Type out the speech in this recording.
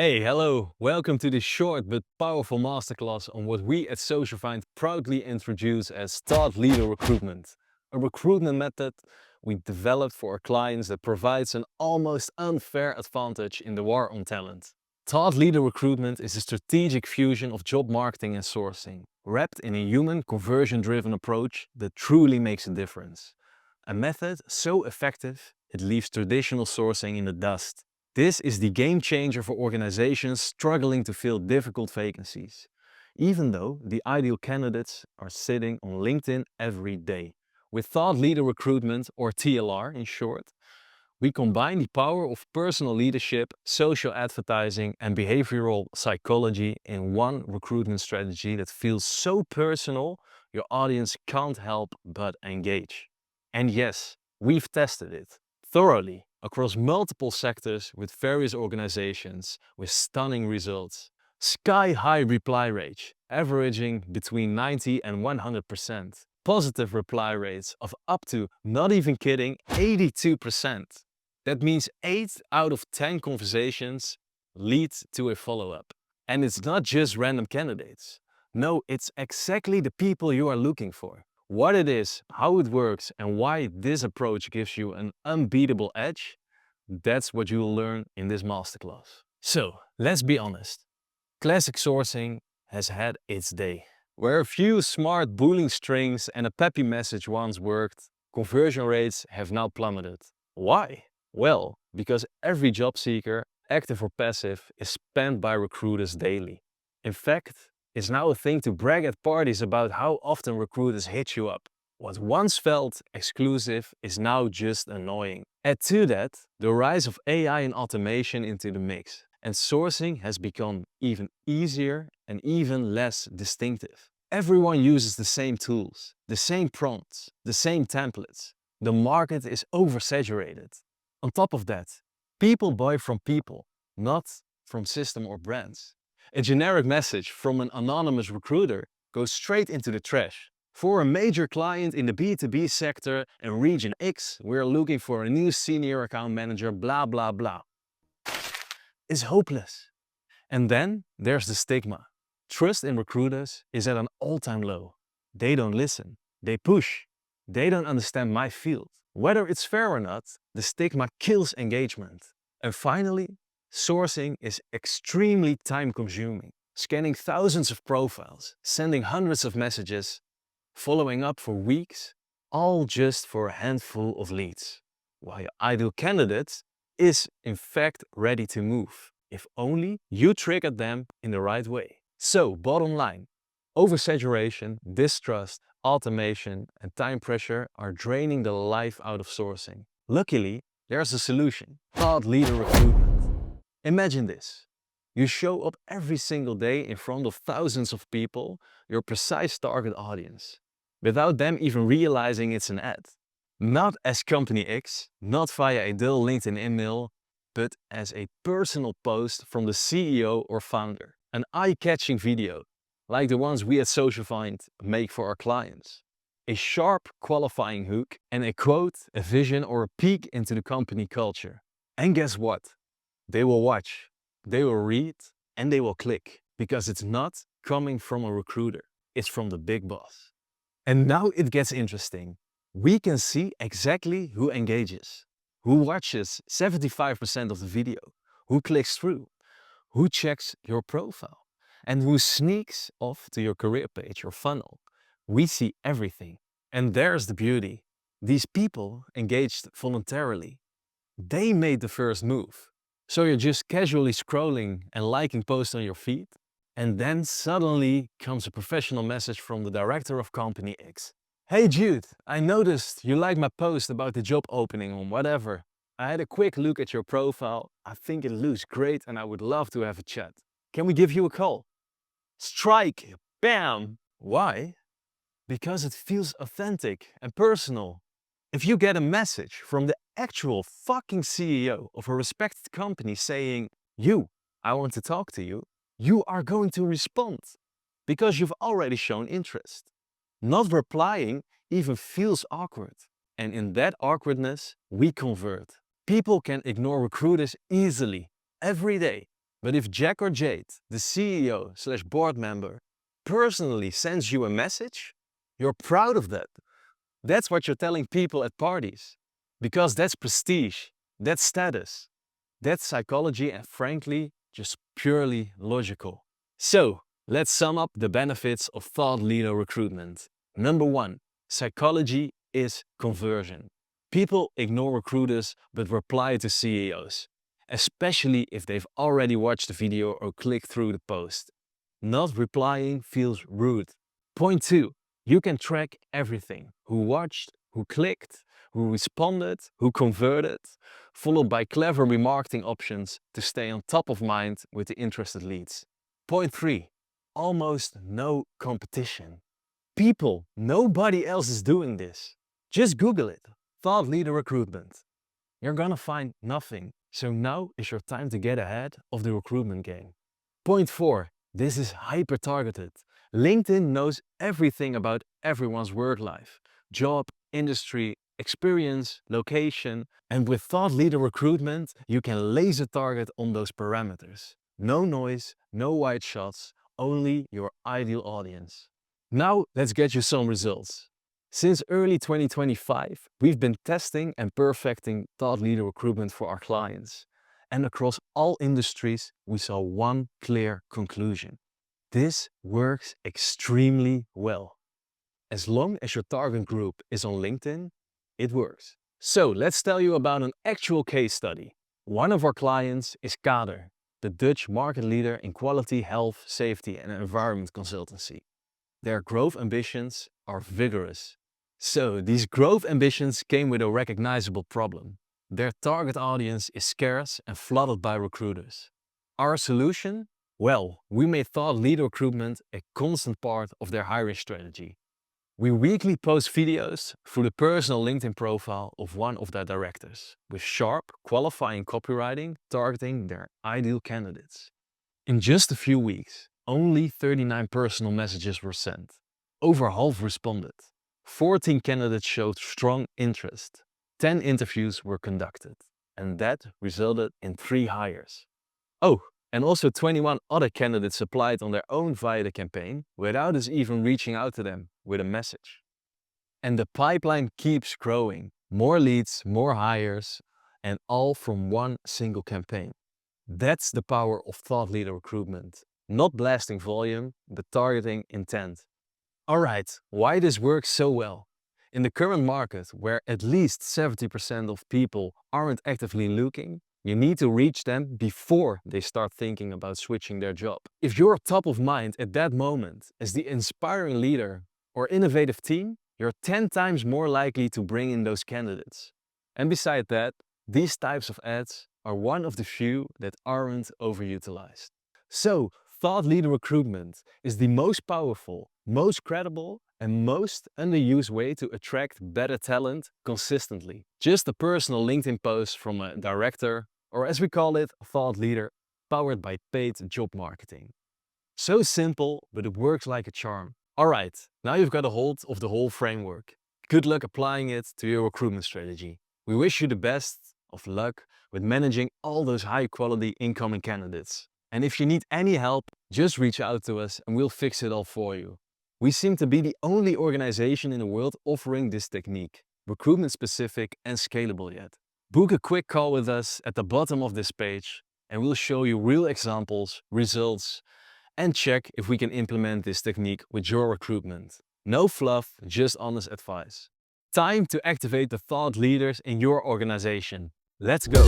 Hey, hello! Welcome to this short but powerful masterclass on what we at Socialfind proudly introduce as Thought Leader Recruitment, a recruitment method we developed for our clients that provides an almost unfair advantage in the war on talent. Thought Leader Recruitment is a strategic fusion of job marketing and sourcing, wrapped in a human, conversion-driven approach that truly makes a difference. A method so effective it leaves traditional sourcing in the dust. This is the game changer for organizations struggling to fill difficult vacancies, even though the ideal candidates are sitting on LinkedIn every day. With Thought Leader Recruitment, or TLR in short, we combine the power of personal leadership, social advertising, and behavioral psychology in one recruitment strategy that feels so personal your audience can't help but engage. And yes, we've tested it thoroughly across multiple sectors with various organizations with stunning results. Sky-high reply rate, averaging between 90 and 100%. Positive reply rates of up to, not even kidding, 82%. That means 8 out of 10 conversations lead to a follow-up. And it's not just random candidates. No, it's exactly the people you are looking for. What it is, how it works, and why this approach gives you an unbeatable edge, that's what you'll learn in this masterclass. So, let's be honest. Classic sourcing has had its day. Where a few smart boolean strings and a peppy message once worked, conversion rates have now plummeted. Why? Well, because every job seeker, active or passive, is spammed by recruiters daily. In fact, it's now a thing to brag at parties about how often recruiters hit you up. What once felt exclusive is now just annoying. Add to that the rise of AI and automation into the mix, and sourcing has become even easier and even less distinctive. Everyone uses the same tools, the same prompts, the same templates. The market is oversaturated. On top of that, people buy from people, not from system or brands. A generic message from an anonymous recruiter goes straight into the trash. For a major client in the B2B sector in region X, we're looking for a new senior account manager, blah blah blah. It's hopeless. And then there's the stigma. Trust in recruiters is at an all-time low. They don't listen. They push. They don't understand my field. Whether it's fair or not, the stigma kills engagement. And finally, sourcing is extremely time-consuming. Scanning thousands of profiles, sending hundreds of messages, following up for weeks, all just for a handful of leads. While your ideal candidate is in fact ready to move, if only you triggered them in the right way. So, bottom line, oversaturation, distrust, automation, and time pressure are draining the life out of sourcing. Luckily, there's a solution: Thought Leader Recruitment. Imagine this. You show up every single day in front of thousands of people, your precise target audience, without them even realizing it's an ad. Not as Company X, not via a dull LinkedIn email, but as a personal post from the CEO or founder. An eye-catching video, like the ones we at Socialfind make for our clients. A sharp qualifying hook and a quote, a vision, or a peek into the company culture. And guess what? They will watch, they will read, and they will click, because it's not coming from a recruiter, it's from the big boss. And now it gets interesting. We can see exactly who engages, who watches 75% of the video, who clicks through, who checks your profile, and who sneaks off to your career page or funnel. We see everything. And there's the beauty. These people engaged voluntarily. They made the first move. So you're just casually scrolling and liking posts on your feed, and then suddenly comes a professional message from the director of Company X. Hey Jude, I noticed you liked my post about the job opening on whatever. I had a quick look at your profile. I think it looks great and I would love to have a chat. Can we give you a call? Strike! Bam! Why? Because it feels authentic and personal. If you get a message from the actual fucking CEO of a respected company saying, I want to talk to you, you are going to respond because you've already shown interest. Not replying even feels awkward. And in that awkwardness, we convert. People can ignore recruiters easily, every day. But if Jack or Jade, the CEO/board member, personally sends you a message, you're proud of that. That's what you're telling people at parties. Because that's prestige, that's status, that's psychology and frankly, just purely logical. So, let's sum up the benefits of thought leader recruitment. Number 1, psychology is conversion. People ignore recruiters but reply to CEOs, especially if they've already watched the video or clicked through the post. Not replying feels rude. Point 2, you can track everything: who watched, who clicked, who responded, who converted, followed by clever remarketing options to stay on top of mind with the interested leads. Point 3, almost no competition. People, nobody else is doing this. Just Google it, thought leader recruitment. You're gonna find nothing. So now is your time to get ahead of the recruitment game. Point 4, this is hyper-targeted. LinkedIn knows everything about everyone's work life, job, industry, experience, location, and with thought leader recruitment, you can laser target on those parameters. No noise, no wide shots, only your ideal audience. Now let's get you some results. Since early 2025, we've been testing and perfecting thought leader recruitment for our clients. And across all industries, we saw one clear conclusion. This works extremely well. As long as your target group is on LinkedIn, it works. So let's tell you about an actual case study. One of our clients is Kader, the Dutch market leader in quality, health, safety and environment consultancy. Their growth ambitions are vigorous. So these growth ambitions came with a recognizable problem. Their target audience is scarce and flooded by recruiters. Our solution? Well, we made thought leader recruitment a constant part of their hiring strategy. We weekly post videos through the personal LinkedIn profile of one of their directors, with sharp, qualifying copywriting targeting their ideal candidates. In just a few weeks, only 39 personal messages were sent. Over half responded. 14 candidates showed strong interest. 10 interviews were conducted, and that resulted in 3 hires. Oh, and also 21 other candidates applied on their own via the campaign without us even reaching out to them with a message. And the pipeline keeps growing. More leads, more hires, and all from one single campaign. That's the power of thought leader recruitment. Not blasting volume, but targeting intent. Alright, why this works so well? In the current market, where at least 70% of people aren't actively looking, you need to reach them before they start thinking about switching their job. If you're top of mind at that moment as the inspiring leader or innovative team, you're 10 times more likely to bring in those candidates. And beside that, these types of ads are one of the few that aren't overutilized. So, thought leader recruitment is the most powerful, most credible, and most underused way to attract better talent consistently. Just a personal LinkedIn post from a director, or as we call it, a thought leader, powered by paid job marketing. So simple, but it works like a charm. Alright, now you've got a hold of the whole framework. Good luck applying it to your recruitment strategy. We wish you the best of luck with managing all those high quality incoming candidates. And if you need any help, just reach out to us and we'll fix it all for you. We seem to be the only organization in the world offering this technique, recruitment specific and scalable yet. Book a quick call with us at the bottom of this page and we'll show you real examples, results, and check if we can implement this technique with your recruitment. No fluff, just honest advice. Time to activate the thought leaders in your organization. Let's go!